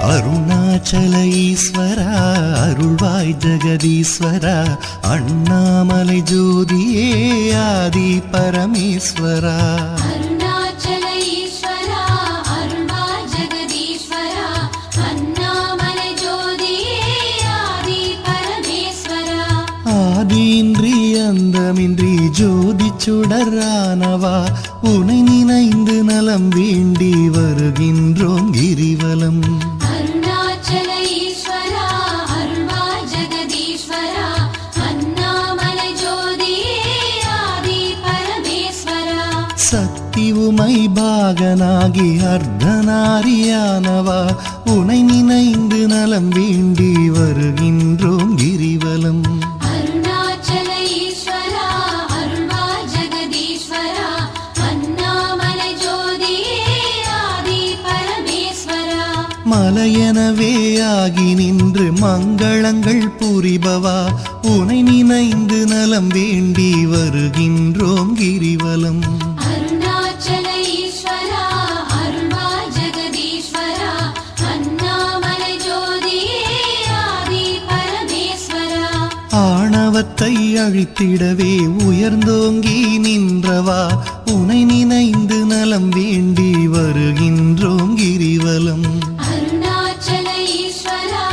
அருணாச்சல ஈஸ்வரா அருள்வாய் ஜெகதீஸ்வரா அண்ணாமலை ஜோதியே ஆதி பரமேஸ்வரா அருணாச்சல ஈஸ்வரா அருள்வாய் ஜெகதீஸ்வரா அண்ணாமலை ஜோதியே ஆதி பரமேஸ்வரா ஆதியின்றி அந்தமின்றி ஜோதி சுடரானவா உனை நினைந்து நலம் வேண்டி வருகின்றோம் கிரிவலம் அருணாச்சல ஈஸ்வரா அருள்வாய் ஜெகதீஸ்வரா அண்ணாமலை ஜோதியே ஆதி பரமேஸ்வரா சக்தி உமை பாகனாகி அர்த்தநாரியானவா உனை நினைந்து நலம் வேண்டி வருகின்றோம் கிரிவலம் அருணாச்சல ஈஸ்வரா அருள்வாய் ஜெகதீஸ்வரா அண்ணாமலை ஜோதியே ஆதி பரமேஸ்வரா மலையெனவே ஆகி நின்று மங்களங்கள் புரிபவா உனை நினைந்து நலம் வேண்டி வருகின்றோம் கிரிவலம் அருணாச்சல ஈஸ்வரா அருள்வாய் ஜெகதீஸ்வரா அண்ணாமலை ஜோதியே ஆதி பரமேஸ்வரா ஆணவத்தை அழித்திடவே உயர்ந்தோங்கி நின்றவா உனை நினைந்து நலம் வேண்டி வருகின்றோம் கிரிவலம் அருணாச்சல ஈஸ்வரா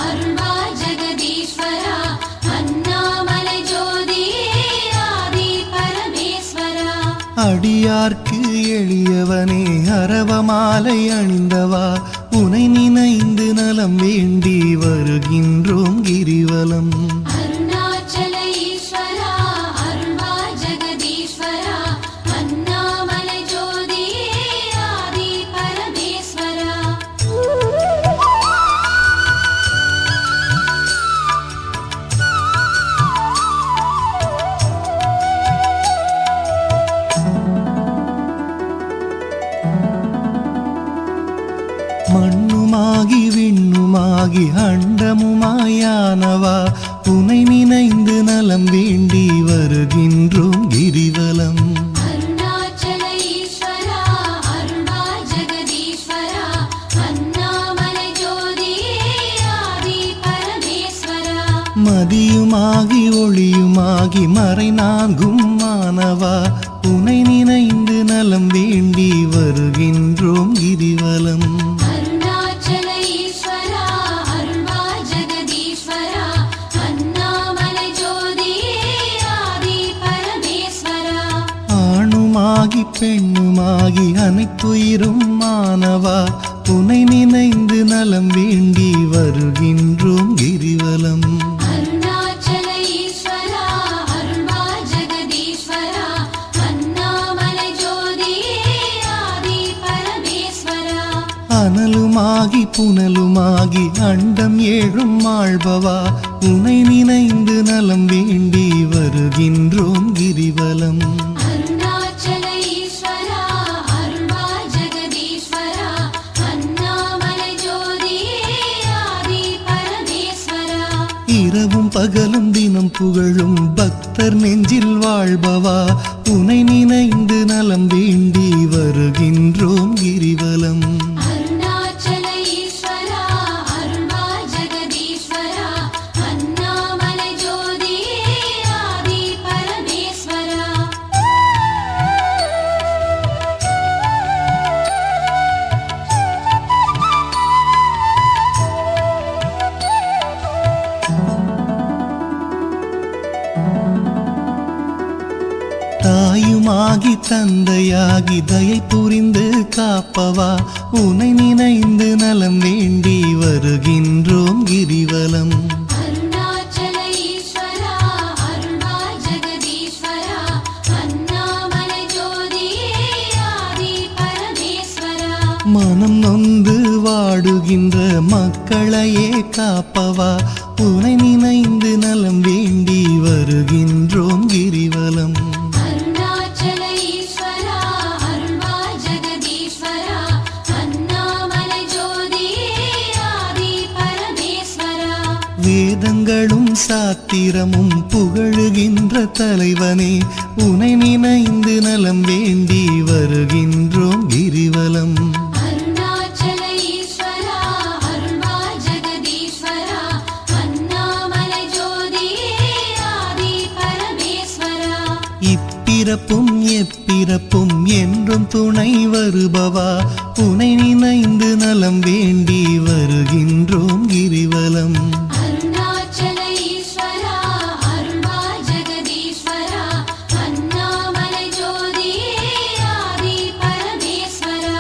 அருள்வாய் ஜெகதீஸ்வரா அண்ணாமலை ஜோதியே ஆதி பரமேஸ்வரா அடியார்க்கு எளியவனே அரவமாலை அணிந்தவா உனை நினைந்து நலம் வேண்டி வருகின்றோம் கிரிவலம் அருணாச்சல ஈஸ்வரா அருள்வாய் ஜெகதீஸ்வரா அண்ணாமலை ஜோதியே ஆதி பரமேஸ்வரா மண்ணுமாகி விண்ணுமாகி அண்டமுமாயானவா உனை நினைந்து நலம் வேண்டி வருகின்றோம் கிரிவலம் அருணாச்சல ஈஸ்வரா அருள்வாய் ஜெகதீஸ்வரா அண்ணாமலை ஜோதியே ஆதி பரமேஸ்வரா மதியுமாகி ஒளியுமாகி மறை நான்கும் மானவா உனை நினைந்து நலம் வேண்டி வருகின்றோம் கிரிவலம் அருணாச்சல ஈஸ்வரா அருள்வாய் ஜெகதீஸ்வரா அண்ணாமலை ஜோதியே ஆதி பரமேஸ்வரா ஆணுமாகி பெண்ணுமாகி அனைத்துயிரும் மானவா உனை நினைந்து நலம் வேண்டி வருகின்றோம் கிரிவலம் அருணாச்சல ஈஸ்வரா அருள்வாய் ஜெகதீஸ்வரா அண்ணாமலை ஜோதியே ஆதி பரமேஸ்வரா அனலுமாகி புனலுமாகி அண்டம் ஏழும் ஆள்பவா உனை நினைந்து நலம் வேண்டி வருகின்றோம் கிரிவலம் அருணாச்சல ஈஸ்வரா அருள்வாய் ஜெகதீஸ்வரா அண்ணாமலை ஜோதியே ஆதி பரமேஸ்வரா இரவும் பகலும் தினம் புகழும் பக்தர் நெஞ்சில் வாழ்பவா உனை நினைந்து நலம் வேண்டி வருகின்றோம் கிரிவலம் அருணாச்சல ஈஸ்வரா அருள்வாய் ஜெகதீஸ்வரா அண்ணாமலை ஜோதியே ஆதி பரமேஸ்வரா தாயுமாகி தந்தையாகி தயை புரிந்து காப்பவா உனை நினைந்து நலம் வேண்டி வருகின்றோம் கிரிவலம் அருணாச்சல ஈஸ்வரா அருள்வாய் ஜெகதீஸ்வரா அண்ணாமலை ஜோதியே ஆதி பரமேஸ்வரா மனம் நொந்து வாடுகின்ற மக்களையே காப்பவா உனை நினைந்து நலம் வேண்டி வருகின்றோம் கிரிவலம் அருணாச்சல ஈஸ்வரா அருள்வாய் ஜெகதீஸ்வரா அண்ணாமலை ஜோதியே ஆதி பரமேஸ்வரா வேதங்களும் சாத்திரமும் புகழுகின்ற தலைவனே உனை நினைந்து நலம் வேண்டி வருகின்றோம் கிரிவலம் அருணாச்சல ஈஸ்வரா இப்பிறப்பும் எப்பிறப்பும் என்றும் துணை வருபவா உனை நினைந்து நலம் வேண்டி வருகின்றோம் கிரிவலம். அருணாச்சல ஈஸ்வரா அருள்வா ஜெகதீஸ்வரா அண்ணாமலை ஜோதியே ஆதி பரமேஸ்வரா.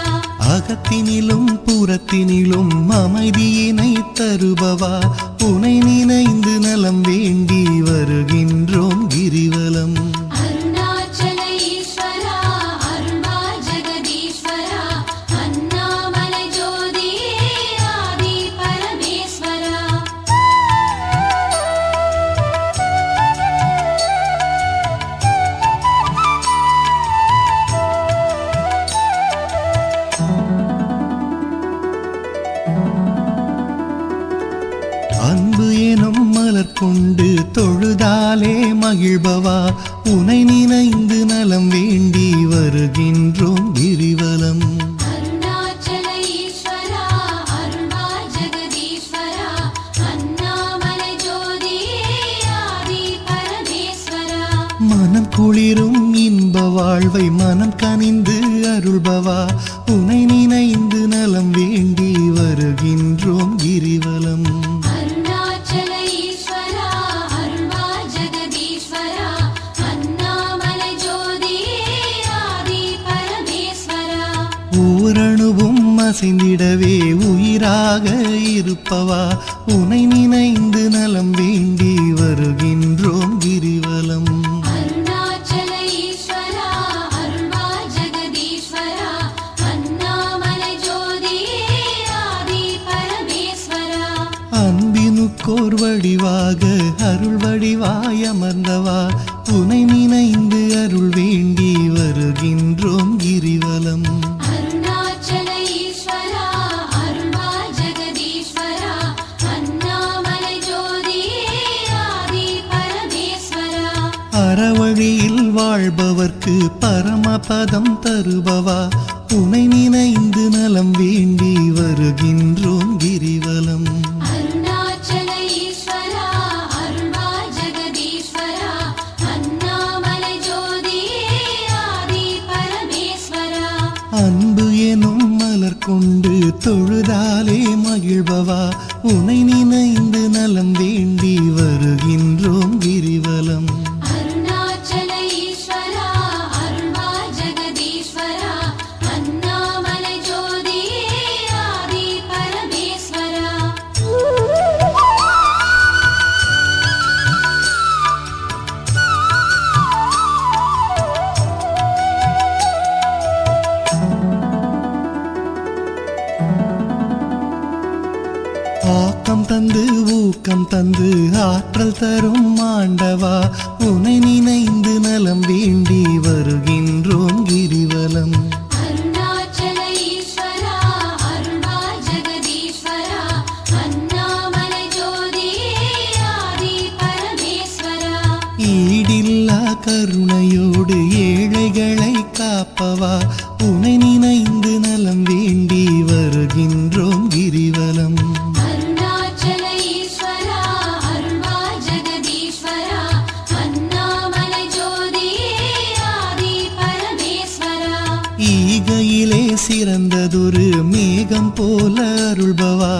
அகத்தினிலும் புறத்தினிலும் அமைதியினை தருபவா உனை நினைந்து நலம் வேண்டி வருகின்றோம் கிரிவலம். அருணாச்சல ஈஸ்வரா அருள்வா ஜெகதீஸ்வரா அண்ணாமலை ஜோதியே ஆதி பரமேஸ்வரா. அன்பு எனும் மலர் கொண்டு தொழுதாலே மகிழ்பவா உனை நினைந்து நலம் வேண்டி வருகின்றோம் கிரிவலம். அருணாச்சல ஈஸ்வரா அருள்வா ஜெகதீஸ்வரா அண்ணாமலை ஜோதியே ஆதி பரமேஸ்வரா. மனம் குளிரும் இன்ப வாழ்வை மனம் கனிந்து அருள்பவா உனை நினைந்து நலம் வேண்டி வருகின்றோம் கிரிவலம். அருணாச்சல ஈஸ்வரா அருள்வா ஜெகதீஸ்வரா அண்ணாமலை ஜோதியே ஆதி பரமேஸ்வரா. ஓரணுவும் அசைந்திடவே உயிராக இருப்பவா உனை நினைந்து நலம் வேண்டி வருகின்றோம் கிரிவலம். அருணாச்சல ஈஸ்வரா அருள்வா ஜெகதீஸ்வரா அண்ணாமலை ஜோதியே ஆதி பரமேஸ்வரா. அன்பினுக்கோர் வடிவாக அருள் வடிவாய் அமர்ந்தவா உனை நினைந்து அருள் வேண்டி வருகின்றோம் கிரிவலம். அருணாச்சல ஈஸ்வரா அருள்வா ஜெகதீஸ்வரா அண்ணாமலை ஜோதியே ஆதி பரமேஸ்வரா. அறவழியில் வாழ்பவர்க்கு பரமபதம் தருபவா உனை நினைந்து நலம் வேண்டி வருகின்றோம் கிரிவலம். அருணாச்சல ஈஸ்வரா அருள்வா ஜெகதீஸ்வரா அண்ணாமலை ஜோதியே ஆதி பரமேஸ்வரா. அன்பு எனும் மலர் கொண்டு தொழுதாலே மகிழ்பவா உனை நினைந்து நலம் வேண்டி வருகின்றோம் கிரிவலம். அருணாச்சல ஈஸ்வரா அருள்வா ஜெகதீஸ்வரா அண்ணாமலை ஜோதியே ஆதி பரமேஸ்வரா. ஆக்கம் தந்து ஊக்கம் தந்து ஆற்றல் தரும் ஆண்டவா உனை நினைந்து நலம் வேண்டி வருகின்றோம் கிரிவலம். அருணாச்சல ஈஸ்வரா அருள்வா ஜெகதீஸ்வரா அண்ணாமலை ஜோதியே ஆதி பரமேஸ்வரா. ஈடில்லா கருணையோடு ஏழைகளை காப்பவா உனை நினைந்து நலம் வேண்டி வருகின்றோம் கிரிவலம். அருணாச்சல ஈஸ்வரா அருள்வா ஜெகதீஸ்வரா அண்ணாமலை ஜோதியே ஆதி பரமேஸ்வரா. ஈகையிலே சிறந்ததொரு மேகம் போல அருள்பவா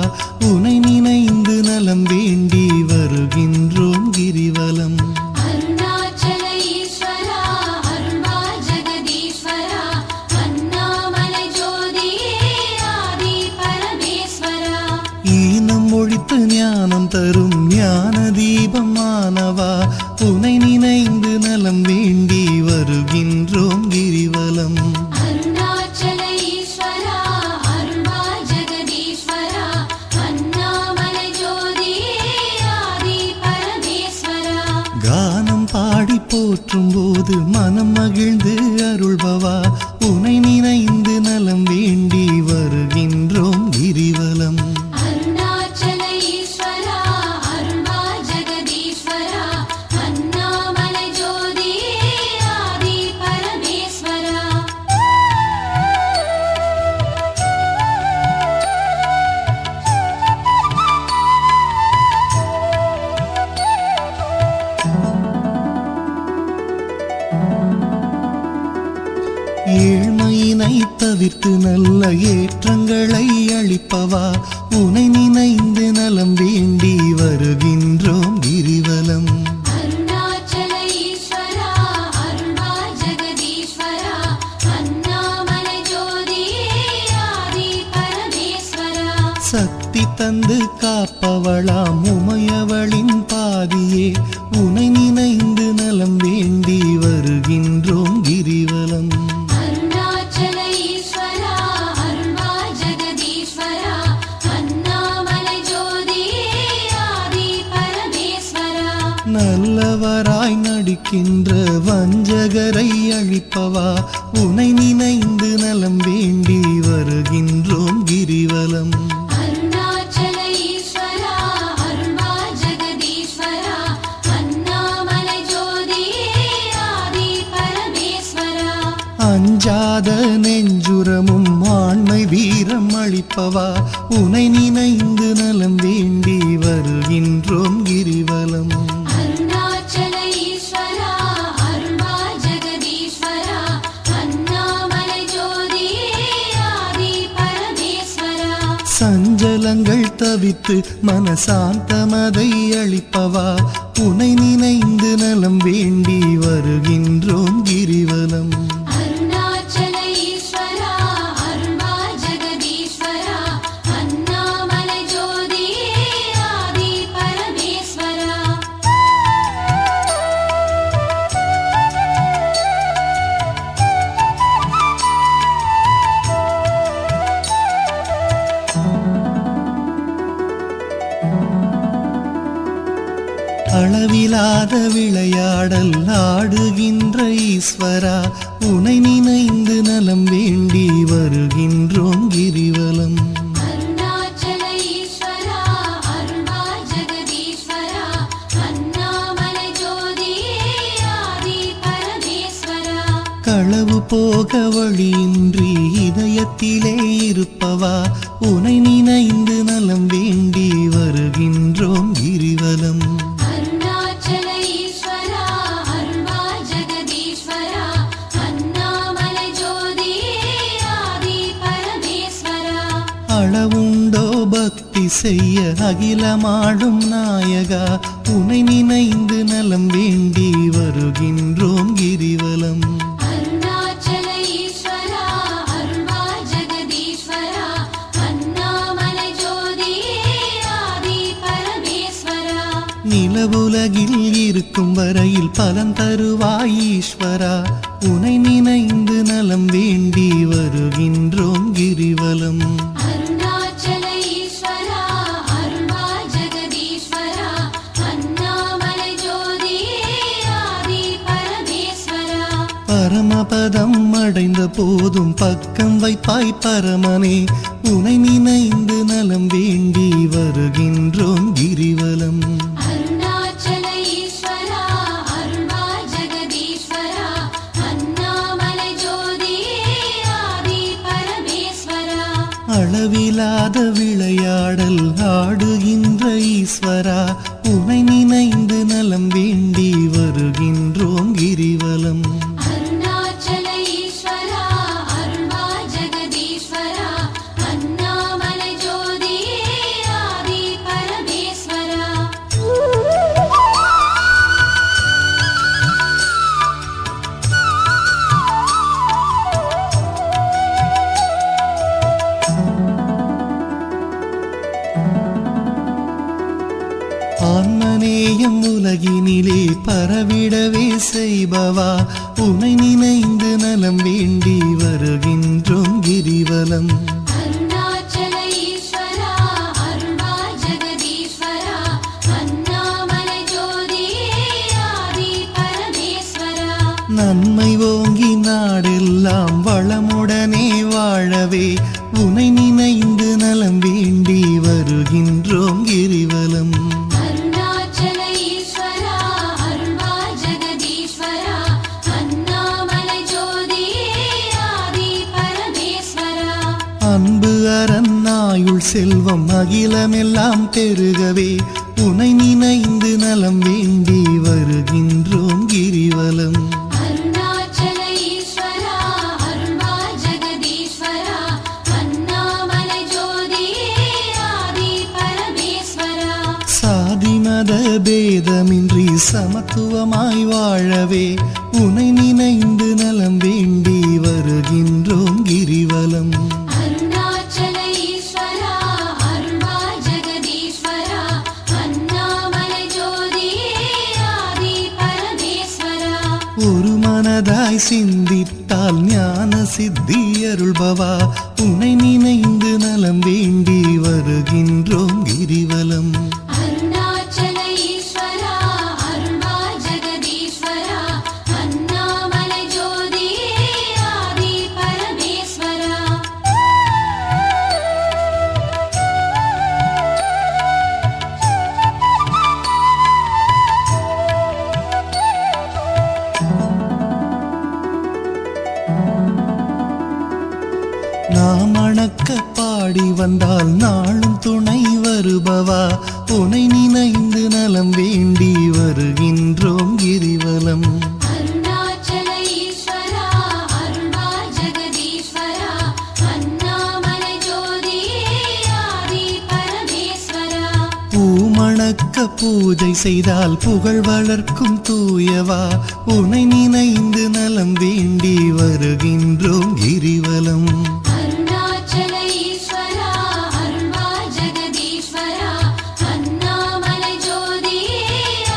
உனை நினைந்து நலம் வேண்டி வருகின்றோம் கிரிவலம். அருணாச்சல ஈஸ்வரா அருள்வா ஜெகதீஸ்வரா அண்ணாமலை ஜோதியே ஆதி பரமேஸ்வரா. ஈனம் ஒழித்து ஞானம் தரும் ஞான தீபமானவா உனை நினைந்து நலம் வேண்டி வருகின்றோம் கிரிவலம். அருணாச்சல ஈஸ்வரா அருள்வா ஜெகதீஸ்வரா அண்ணாமலை ஜோதியே ஆதி பரமேஸ்வரா. கானம் பாடி போற்றும் போது மனம் மகிழ்ந்து அருள்பவா உனை நினைந்து நலம் வேண்டி வருகின்றோம் கிரிவலம். அருணாச்சல ஈஸ்வரா அருள்வா ஜெகதீஸ்வரா அண்ணாமலை ஜோதியே ஆதி பரமேஸ்வரா. தவிர்த்து நல்ல ஏற்றங்களை அளிப்பவா உனை நினைந்து நலம் வேண்டி வருகின்றோம் கிரிவலம். அருணாச்சல ஈஸ்வரா அருள்வாய் ஜெகதீஸ்வரா அண்ணாமலை ஜோதியே ஆதி பரமேஸ்வரா. சக்தி தந்து காப்பவளாம் உமையவளின் பாதியே உனை நினைந்து நலம் வேண்டி வருகின்றோம் கிரிவலம். அருணாச்சல ஈஸ்வரா அருள்வாய் ஜெகதீஸ்வரா அண்ணாமலை ஜோதியே ஆதி பரமேஸ்வரா. நல்லவராய் நடிக்கின்ற வஞ்சகரை அழிப்பவா உனை நினைந்து நலம் வேண்டி வருகின்றோம் கிரிவலம். அருணாச்சல ஈஸ்வரா அருள்வாய் ஜெகதீஸ்வரா அண்ணாமலை ஜோதியே ஆதி பரமேஸ்வரா. அஞ்சாத நெஞ்சுரமும் ஆண்மை வீரம் அளிப்பவா உனை நினைந்து நலம் வேண்டி வருகின்றோம் கிரிவலம். அருணாச்சல ஈஸ்வரா அருள்வாய் ஜெகதீஸ்வரா அண்ணாமலை ஜோதியே ஆதி பரமேஸ்வரா. சஞ்சலங்கள் தவித்து மனசாந்தமதை அளிப்பவா உனை நினைந்து நலம் வேண்டி வருகின்றோம் கிரிவலம். அருணாச்சல ஈஸ்வரா அருள்வாய் ஜெகதீஸ்வரா அண்ணாமலை ஜோதியே ஆதி பரமேஸ்வரா. அளவிலாத விளையாடல் ஆடுகின்ற ஈஸ்வரா உனை நினைந்து நலம் வேண்டி வருகின்றோம் கிரிவலம். அருணாச்சல ஈஸ்வரா அருள்வாய் ஜெகதீஸ்வரா அண்ணாமலை ஜோதியே ஆதி பரமேஸ்வரா. களவு போக வழியின்றி இதயத்திலே இருப்பவா உனை நினைந்து நலம் வேண்டி வருகின்றோம் கிரிவலம். அருணாச்சல ஈஸ்வரா அருள்வாய் ஜெகதீஸ்வரா அண்ணாமலை ஜோதியே ஆதி பரமேஸ்வரா. அளவுண்டோ பக்தி செய்ய அகிலமாடும் நாயகா உனை நினைந்து நலம் வேண்டி வருகின்றோம் கிரிவலம். அருணாச்சல ஈஸ்வரா அருள்வாய் ஜெகதீஸ்வரா அண்ணாமலை ஜோதியே ஆதி பரமேஸ்வரா. நிலவுலகில் இருக்கும் வரையில் பலன் தருவாய் ஈஸ்வரா உனை நினைந்து நலம் வேண்டி வருகின்றோம் கிரிவலம். அருணாச்சல ஈஸ்வரா அருள்வாய் ஜெகதீஸ்வரா அண்ணாமலை ஜோதியே ஆதி பரமேஸ்வரா. பரமபதம் அடைந்த போதும் பக்கம் வைப்பாய் பரமனே உனை நினைந்து நலம் வேண்டி வருகின்றோம் கிரிவலம். அருணாச்சல ஈஸ்வரா அருள்வாய் ஜெகதீஸ்வரா அண்ணாமலை ஜோதியே ஆதி பரமேஸ்வரா. அளவிலாத விளையாடல் ஆடுகின்ற ஈஸ்வரா உனை நினைந்து நலம் வேண்டி வருகின்றோம் கிரிவலம். அருணாச்சல ஈஸ்வரா அருள்வாய் ஜெகதீஸ்வரா அண்ணாமலை ஜோதியே ஆதி பரமேஸ்வரா. ஆன்மநேயம் உலகினிலே பரவிடவே செய்பவா உனை நினைந்து நலம் வேண்டி வருகின்றோம் கிரிவலம். அருணாச்சல ஈஸ்வரா அருள்வாய் ஜெகதீஸ்வரா அண்ணாமலை ஜோதியே ஆதி பரமேஸ்வரா. நன்மை ஓங்கி நாடெல்லாம் வளமுடனே வாழவே உனை நினைந்து நலம் வேண்டி வருகின்றோம் கிரிவலம். அருணாச்சல ஈஸ்வரா அருள்வாய் ஜெகதீஸ்வரா அண்ணாமலை ஜோதியே ஆதி பரமேஸ்வரா. அன்பு அரணாயுள் செல்வம் அகிலமெல்லாம் பெருகவே உனை நினைந்து நலம் வேண்டி வருகின்றோம் கிரிவலம். அருணாச்சல ஈஸ்வரா அருள்வாய் ஜெகதீஸ்வரா மத பேதமின்றி சமத்துவமாய் வாழவே உனை நினைந்து நலம் வேண்டி வருகின்றோம் கிரிவலம். அருணாச்சல ஈஸ்வரா அருள்வாய் ஜெகதீஸ்வரா அண்ணாமலை ஜோதியே ஆதி பரமேஸ்வரா. ஒரு மனதாய் சிந்தித்தால் ஞான சித்தி அருள்பவா உனை நினைந்து நலம் வேண்டி வருகின்றோம் கிரிவலம். அருணாச்சல ஈஸ்வரா அருள்வாய் ஜெகதீஸ்வரா அண்ணாமலை ஜோதியே ஆதி பரமேஸ்வரா. நாம் அணக்க பாடி வந்தால் நாளும் துணை வருபவா உனை நினைந்து நலம் வேண்டி வருகின்றோம் கிரிவலம். அருணாச்சல ஈஸ்வரா அருள்வாய் ஜெகதீஸ்வரா அண்ணாமலை ஜோதியே ஆதி பரமேஸ்வரா. பூமணக்க பூஜை செய்தால் புகழ் வளர்க்கும் தூயவா உனை நினைந்து நலம் வேண்டி வருகின்றோம் கிரிவலம். அருணாச்சல ஈஸ்வரா அருள்வாய் ஜெகதீஸ்வரா அண்ணாமலை ஜோதியே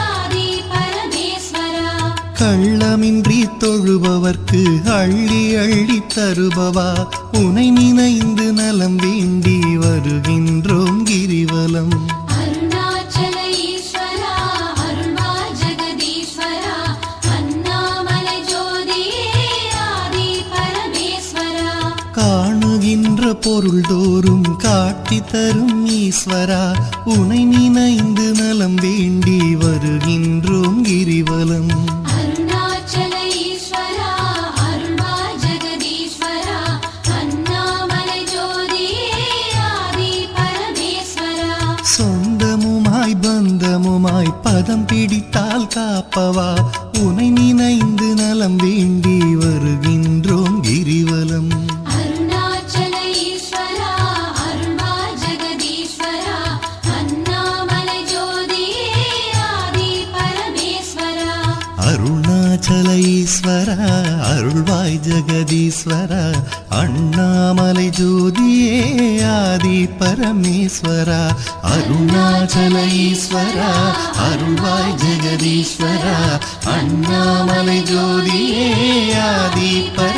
ஆதி பரமேஸ்வரா. கள்ளமின்றி தொழுபவர்க்கு அள்ளி அள்ளி தருபவா உனை நினைந்து நலம் வேண்டி வருகின்றோம் கிரிவலம். அருணாச்சல ஈஸ்வரா அருள்வாய் ஜெகதீஸ்வரா அண்ணாமலை ஜோதியே ஆதி பரமேஸ்வரா. காணுகின்ற பொருள் தோறும் காட்டி தரும் ஈஸ்வரா உனை நினைந்து நலம் வேண்டி வருகின்றோம் கிரிவலம். அருணாச்சல ஈஸ்வரா அருள்வாய் ஜெகதீஸ்வரா அண்ணாமலை ஜோதியே ஆதி பரமேஸ்வரா. சொந்தமுமாய் பந்தமுமாய் பதம் பிடித்தால் காப்பவா உனை நினைந்து நலம் வேண்டி வருகின்றோம் கிரிவலம். அருணாச்சல ஈஸ்வரா அருள்வாய் ஜெகதீஸ்வரா அண்ணாமலை ஜோதியே ஆதி பரமேஸ்வரா. அருணாச்சல ஈஸ்வரா அருள்வாய் ஜெகதீஸ்வரா அண்ணாமலை ஜோதியே ஆதி பரமேஸ்வரா. அருணாச்சல ஈஸ்வரா அருள்வாய் ஜெகதீஸ்வரா அண்ணாமலை ஜோதியே ஆதி பரமேஸ்வரா.